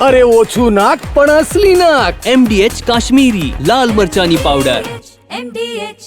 અરે ઓછું નાક પણ અસલી નાક. MDH કાશ્મીરી લાલ મરચાની પાવડર. MDH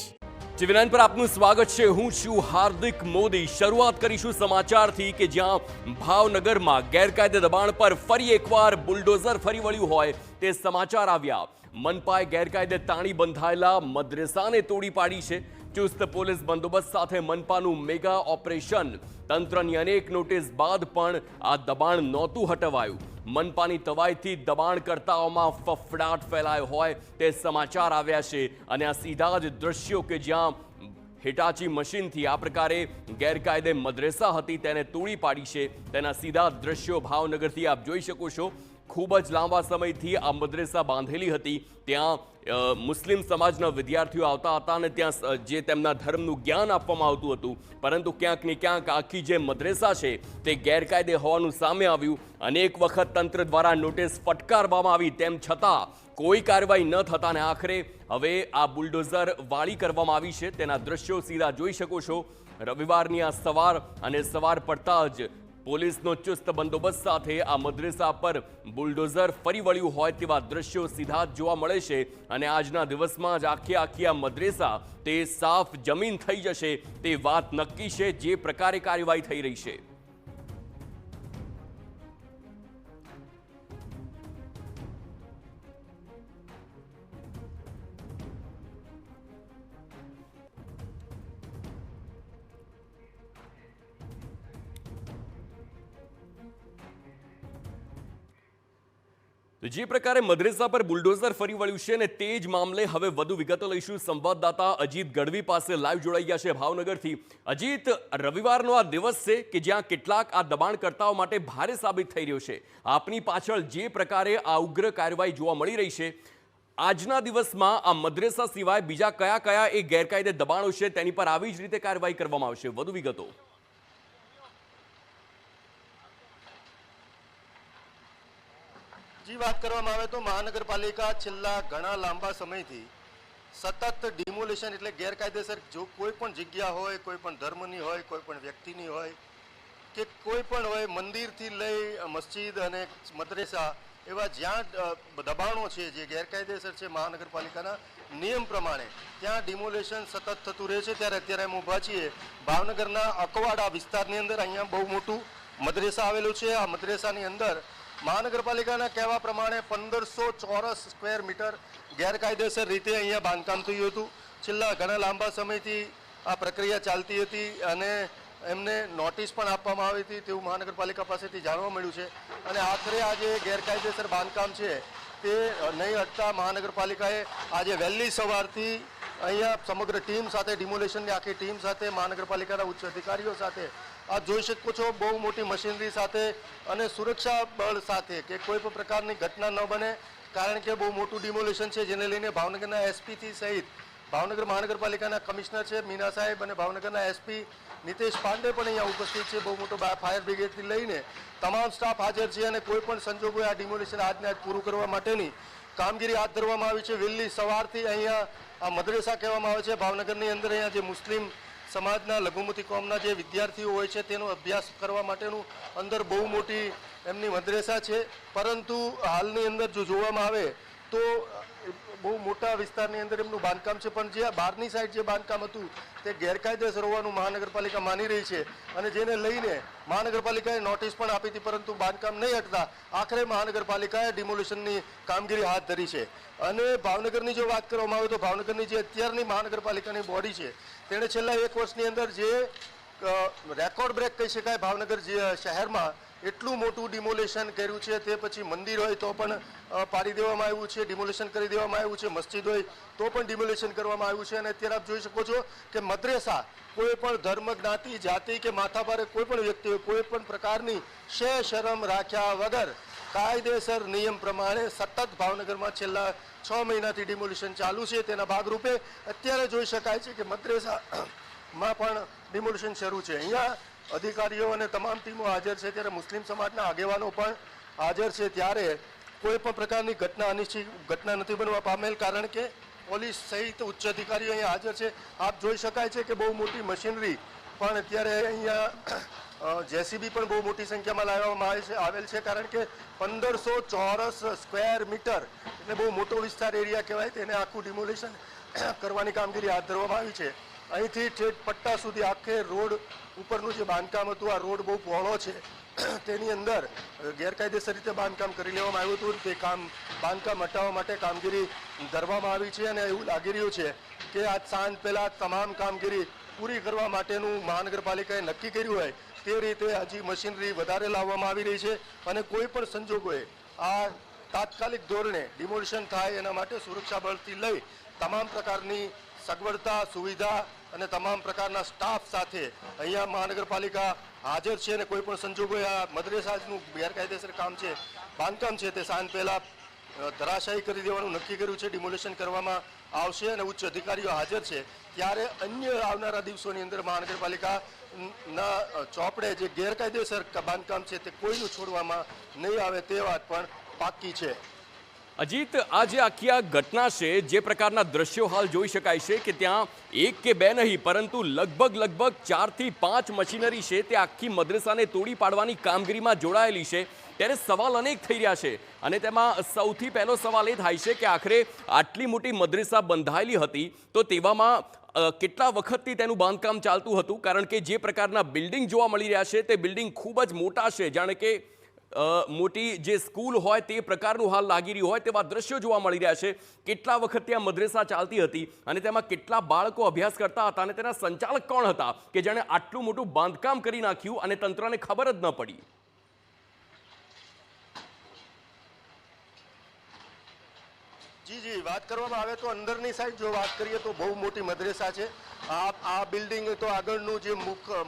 જીવન પર આપનું સ્વાગત છે. હું છું હાર્દિક મોદી. શરૂઆત કરીશું સમાચારથી કે જ્યાં ભાવનગરમાં ગેરકાયદે દબાણ પર ફરી એકવાર બુલડોઝર ફરી વળ્યું હોય તે સમાચાર આવ્યા. મનપાએ ગેરકાયદે તાણી બંધાયેલા મદ્રેસાને તોડી પાડી છે. ચુસ્ત પોલીસ બંદોબસ્ત સાથે મનપાનું મેગા ઓપરેશન. તંત્રની અનેક નોટિસ બાદ પણ આ દબાણ નહોતું હટવાયું. મનપાની તવાઈથી દબાણકર્તાઓમાં ફફડાટ ફેલાયો હોય તે સમાચાર આવ્યા છે અને આ સીધા જ દ્રશ્યો કે જ્યાં હિટાચી મશીનથી આ પ્રકારે ગેરકાયદે મદ્રેસા હતી તેને તોડી પાડી છે તેના સીધા દ્રશ્યો ભાવનગરથી આપ જોઈ શકો છો. ખૂબ જ લાંબા સમયથી આ મદ્રેસા બાંધેલી હતી. ત્યાં મુસ્લિમ સમાજના વિદ્યાર્થીઓ આવતા હતા અને ત્યાં જે તેમના ધર્મનું જ્ઞાન આપવામાં આવતું હતું, પરંતુ ક્યાંક ને ક્યાંક આખી જે મદ્રેસા છે તે ગેરકાયદે હોવાનું સામે આવ્યું. અનેક વખત તંત્ર દ્વારા નોટિસ ફટકારવામાં આવી તેમ છતાં કોઈ કાર્યવાહી ન થતા ને આખરે હવે આ બુલડોઝર વાળી કરવામાં આવી છે. તેના દ્રશ્યો સીધા જોઈ શકો છો. રવિવારની આ સવાર અને સવાર પડતા જ પોલીસનો ચુસ્ત બંદોબસ્ત સાથે આ મદ્રેસા પર બુલડોઝર ફરી વળ્યું હોય તેવા દ્રશ્યો સીધા જ જોવા મળે છે અને આજના દિવસમાં જ આખી આ મદ્રેસા તે સાફ જમીન થઈ જશે તે વાત નક્કી છે જે પ્રકારે કાર્યવાહી થઈ રહી છે. જે પ્રકારે મદ્રેસા પર બુલડોઝર ફરી વળ્યું છે અને તે જ મામલે હવે વધુ વિગતો લઈશું. સંવાદદાતા અજીત ગઢવી પાસે લાઈવ જોડાઈ ગયા છે ભાવનગરથી. અજીત, રવિવારનો આ દિવસ છે કે જ્યાં કેટલાક આ દબાણકર્તાઓ માટે ભારે સાબિત થઈ રહ્યો છે. આપની પાછળ જે પ્રકારે આ ઉગ્ર કાર્યવાહી જોવા મળી રહી છે, આજના દિવસમાં આ મદ્રેસા સિવાય બીજા કયા કયા એ ગેરકાયદે દબાણો છે તેની પર આવી જ રીતે કાર્યવાહી કરવામાં આવશે? વધુ વિગતો. વાત કરવામાં આવે તો મહાનગરપાલિકા છેલ્લા ઘણા લાંબા સમયથી સતત ડિમોલેશન એટલે ગેરકાયદેસર જો કોઈ પણ જગ્યા હોય, કોઈ પણ ધર્મની હોય, કોઈ પણ વ્યક્તિની હોય કે કોઈ પણ હોય, મંદિરથી લઈ મસ્જિદ અને મદ્રેસા એવા જ્યાં દબાણો છે જે ગેરકાયદેસર છે મહાનગરપાલિકાના નિયમ પ્રમાણે ત્યાં ડિમોલેશન સતત થતું રહે છે. ત્યારે અત્યારે અમે ઊભા છીએ ભાવનગરના અકવાડા વિસ્તારની અંદર. અહીંયા બહુ મોટું મદ્રેસા આવેલું છે. આ મદ્રેસાની અંદર મહાનગરપાલિકાના કહેવા પ્રમાણે 1500 ચોરસ સ્ક્વેર મીટર ગેરકાયદેસર રીતે અહીંયા બાંધકામ થયું હતું. છેલ્લા ઘણા લાંબા સમયથી આ પ્રક્રિયા ચાલતી હતી અને એમને નોટિસ પણ આપવામાં આવી હતી તેવું મહાનગરપાલિકા પાસેથી જાણવા મળ્યું છે. અને આખરે આ જે ગેરકાયદેસર બાંધકામ છે તે નહીં હટતા મહાનગરપાલિકાએ આજે વહેલી સવારથી અહીંયા સમગ્ર ટીમ સાથે, ડિમોલેશનની આખી ટીમ સાથે, મહાનગરપાલિકાના ઉચ્ચ અધિકારીઓ સાથે આપ જોઈ શકો છો બહુ મોટી મશીનરી સાથે અને સુરક્ષા બળ સાથે કે કોઈ પણ પ્રકારની ઘટના ન બને, કારણ કે બહુ મોટું ડિમોલેશન છે જેને લઈને ભાવનગરના એસપીથી સહિત ભાવનગર મહાનગરપાલિકાના કમિશનર છે મીના સાહેબ અને ભાવનગરના એસપી નીતેશ પાંડે પણ અહીંયા ઉપસ્થિત છે. બહુ મોટો ફાયર બ્રિગેડથી લઈને તમામ સ્ટાફ હાજર છે અને કોઈ પણ સંજોગોએ આ ડિમોલેશન આજને આજ પૂરું કરવા માટેની કામગીરી હાથ ધરવામાં આવી છે. વહેલી સવારથી અહીંયા આ મદ્રેસા કહેવામાં આવે છે ભાવનગરની અંદર. અહીંયા જે મુસ્લિમ સમાજના લઘુમતી કોમના જે વિદ્યાર્થીઓ હોય છે તેનો અભ્યાસ કરવા માટેનું અંદર બહુ મોટી એમની મદ્રેસા છે. પરંતુ હાલની અંદર જો જોવામાં આવે તો બહુ મોટા વિસ્તારની અંદર એમનું બાંધકામ છે, પણ જે બહારની સાઈડ જે બાંધકામ હતું તે ગેરકાયદેસર હોવાનું મહાનગરપાલિકા માની રહી છે અને જેને લઈને મહાનગરપાલિકાએ નોટિસ પણ આપી હતી, પરંતુ બાંધકામ નહીં હટતા આખરે મહાનગરપાલિકાએ ડિમોલેશનની કામગીરી હાથ ધરી છે. અને ભાવનગરની જો વાત કરવામાં આવે તો ભાવનગરની જે અત્યારની મહાનગરપાલિકાની બોડી છે તેણે છેલ્લા 1 વર્ષની અંદર જે રેકોર્ડ બ્રેક કહી શકાય ભાવનગર શહેરમાં એટલું મોટું ડિમોલેશન કર્યું છે. તે પછી મંદિર હોય તો પણ પાડી દેવામાં આવ્યું છે, ડિમોલેશન કરી દેવામાં આવ્યું છે. મસ્જિદ હોય તો પણ ડિમોલેશન કરવામાં આવ્યું છે. અને અત્યારે આપ જોઈ શકો છો કે મદ્રેસા કોઈ પણ ધર્મ, જ્ઞાતિ, જાતિ કે માથાભારે કોઈ પણ વ્યક્તિ હોય કોઈ પણ પ્રકારની શરમ રાખ્યા વગર કાયદેસર નિયમ પ્રમાણે સતત ભાવનગરમાં છેલ્લા 6 મહિનાથી ડિમોલેશન ચાલુ છે. તેના ભાગરૂપે અત્યારે જોઈ શકાય છે કે મદ્રેસામાં પણ ડિમોલેશન શરૂ છે. અહીંયા અધિકારીઓ અને તમામ ટીમો હાજર છે, ત્યારે મુસ્લિમ સમાજના આગેવાનો પણ હાજર છે. ત્યારે કોઈ પણ પ્રકારની અનિશ્ચિત ઘટના નથી બનવા પામેલ, કારણ કે પોલીસ સહિત ઉચ્ચ અધિકારીઓ અહીંયા હાજર છે. આપ જોઈ શકાય છે કે બહુ મોટી મશીનરી પણ અત્યારે અહીંયા જેસીબી પણ બહુ મોટી સંખ્યામાં લાવવામાં આવેલ છે, કારણ કે 1500 ચોરસ સ્ક્વેર મીટર એટલે બહુ મોટો વિસ્તાર એરિયા કહેવાય, તેને આખું ડિમોલિશન કરવાની કામગીરી હાથ ધરવામાં આવી છે. અહીંથી ઠેઠ પટ્ટા સુધી આખે રોડ ઉપરનું જે બાંધકામ હતું, આ રોડ બહુ પહોળો છે, તેની અંદર ગેરકાયદેસર રીતે બાંધકામ કરી લેવામાં આવ્યું હતું. તે બાંધકામ હટાવવા માટે કામગીરી ધરવામાં આવી છે અને એવું લાગી રહ્યું છે કે આજ સાંજ પહેલાં તમામ કામગીરી પૂરી કરવા માટેનું મહાનગરપાલિકાએ નક્કી કર્યું હોય તે રીતે હજી મશીનરી વધારે લાવવામાં આવી રહી છે અને કોઈ પણ સંજોગોએ આ તાત્કાલિક ધોરણે ડિમોલિશન થાય એના માટે સુરક્ષા બળથી લઈ તમામ પ્રકારની સગવડતા, સુવિધા અને તમામ પ્રકારના સ્ટાફ સાથે અહીંયા મહાનગરપાલિકા હાજર છે અને કોઈ પણ સંજોગોએ આ મદ્રેસાનું ગેરકાયદેસર કામ છે, બાંધકામ છે, તે સાંજ પહેલાં ધરાશાયી કરી દેવાનું નક્કી કર્યું છે. ડિમોલિશન કરવામાં આવશે અને ઉચ્ચ અધિકારીઓ હાજર છે. ત્યારે અન્ય આવનારા દિવસોની અંદર મહાનગરપાલિકાના ચોપડે જે ગેરકાયદેસર બાંધકામ છે તે કોઈનું છોડવામાં નહીં આવે તે વાત પણ પાક્કી છે. અજીત, આ જે આખી આ ઘટના છે, જે પ્રકારના દ્રશ્યો હાલ જોઈ શકાય છે કે ત્યાં એક કે બે નહીં પરંતુ લગભગ 4 થી 5 મશીનરી છે તે આખી મદ્રેસાને તોડી પાડવાની કામગીરીમાં જોડાયેલી છે. ત્યારે સવાલ અનેક થઈ રહ્યા છે અને તેમાં સૌથી પહેલો સવાલ એ થાય છે કે આખરે આટલી મોટી મદ્રેસા બંધાયેલી હતી તો તેવામાં કેટલા વખતથી તેનું બાંધકામ ચાલતું હતું, કારણ કે જે પ્રકારના બિલ્ડિંગ જોવા મળી રહ્યા છે તે બિલ્ડિંગ ખૂબ જ મોટા છે, જાણે કે મોટી જે સ્કૂલ હોય તે પ્રકારનું હાલ લાગી રહ્યું હોય તેવા દ્રશ્યો જોવા મળી રહ્યા છે. કેટલા વખત ત્યાં મદ્રેસા ચાલતી હતી અને તેમાં કેટલા બાળકો અભ્યાસ કરતા હતા અને તેના સંચાલક કોણ હતા કે જેણે આટલું મોટું બાંધકામ કરી નાખ્યું અને તંત્રને ખબર જ ન પડી. જી, વાત કરવામાં આવે તો અંદરની સાઈડ જો વાત કરીએ તો બહુ મોટી મદ્રેસા છે. આ બિલ્ડિંગ તો આગળનું જે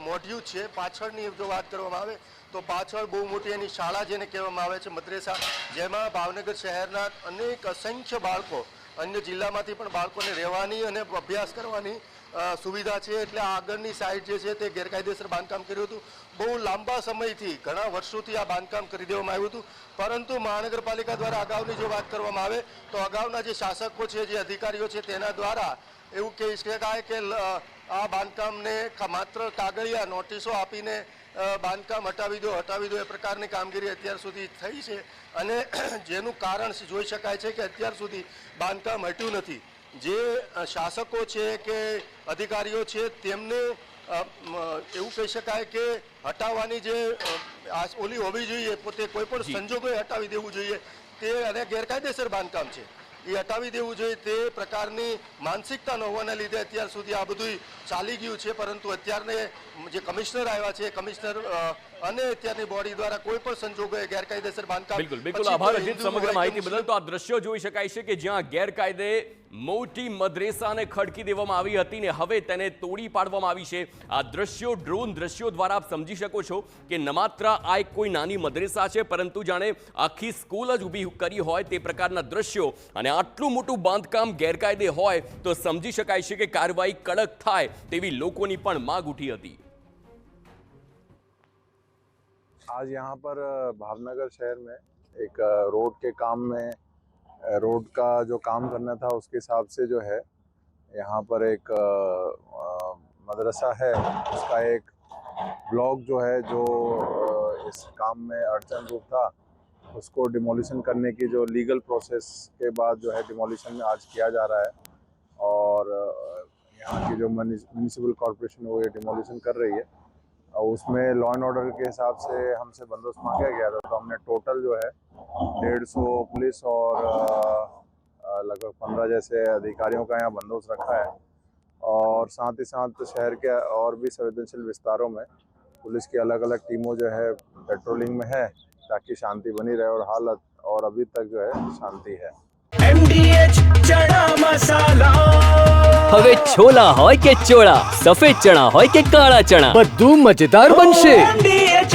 મોઢિયું છે, પાછળની જો વાત કરવામાં આવે તો પાછળ બહુ મોટી એની શાળા જેને કહેવામાં આવે છે મદ્રેસા, જેમાં ભાવનગર શહેરના અનેક અસંખ્ય બાળકો, અન્ય જિલ્લામાંથી પણ બાળકોને રહેવાની અને અભ્યાસ કરવાની સુવિધા છે. એટલે આગળની સાઈડ જે છે તે ગેરકાયદેસર બાંધકામ કર્યું હતું. બહુ લાંબા સમયથી, ઘણા વર્ષોથી આ બાંધકામ કરી દેવામાં આવ્યું હતું, પરંતુ મહાનગરપાલિકા દ્વારા અગાઉની જો વાત કરવામાં આવે તો અગાઉના જે શાસકો છે, જે અધિકારીઓ છે, તેના દ્વારા એવું કહી શકાય કે આ બાંધકામને માત્ર કાગળિયા નોટિસો આપીને બાંધકામ હટાવી દો એ પ્રકારની કામગીરી અત્યાર સુધી થઈ છે અને જેનું કારણ જોઈ શકાય છે કે અત્યાર સુધી બાંધકામ હટ્યું નથી. જે શાસકો છે કે અધિકારીઓ છે તેમને એવું કહી શકાય કે હટાવવાની જે ઓલી હોવી જોઈએ, પોતે કોઈ પણ સંજોગોએ હટાવી દેવું જોઈએ તે, અને ગેરકાયદેસર બાંધકામ છે એ હટાવી દેવું જોઈએ તે પ્રકારની માનસિકતા ન હોવાના લીધે અત્યાર સુધી આ બધું ચાલી ગયું છે. પરંતુ અત્યારને જે કમિશનર આવ્યા છે, કમિશનર અને અત્યારની બોડી દ્વારા કોઈ પણ સંજોગોએ ગેરકાયદેસર બાંધકામ. બિલકુલ આભાર અજીત સમગ્ર માહિતી બદલ. તો આ દ્રશ્યો જોઈ શકાય છે કે જ્યાં ગેરકાયદે મોટી મદ્રેસાને ખડકી દેવામાં આવી હતી ને હવે તેને તોડી પાડવામાં આવી છે. આ દ્રશ્યો, ડ્રોન દ્રશ્યો દ્વારા આપ સમજી શકો છો કે ન માત્ર આ એક કોઈ નાની મદ્રેસા છે પરંતુ જાણે આખી સ્કૂલ જ ઊભી કરી હોય તે પ્રકારના દ્રશ્યો, અને આટલું મોટું બાંધકામ ગેરકાયદે હોય તો સમજી શકાય છે કે કાર્યવાહી કડક થાય તેવી લોકોની પણ માંગ ઉઠી હતી. आज यहाँ पर भावनगर शहर में एक रोड के काम में रोड का जो काम करना था उसके हिसाब से जो है यहाँ पर एक मदरसा है, उसका एक ब्लॉक जो है जो इस काम में अड़चन रूप था उसको डिमोलिशन करने की जो लीगल प्रोसेस के बाद जो है डिमोलिशन आज किया जा रहा है और यहाँ की जो म्यूनिसिपल कॉरपोरेशन है वो ये डिमोलिशन कर रही है. और उसमें लॉ एंड ऑर्डर के हिसाब से हमसे बंदोबस्त मांगा गया था, तो हमने टोटल जो है 150 पुलिस और लगभग 15 जैसे अधिकारियों का यहाँ बंदोबस्त रखा है. और साथ ही साथ शहर के और भी संवेदनशील विस्तारों में पुलिस की अलग अलग टीमों जो है पेट्रोलिंग में है ताकि शांति बनी रहे, और हालत और अभी तक जो है शांति है. MDH चना मसाला હવે છોલા હોય કે ચોળા, સફેદ ચણા હોય કે કાળા ચણા, બધું મજેદાર બનશે. MDH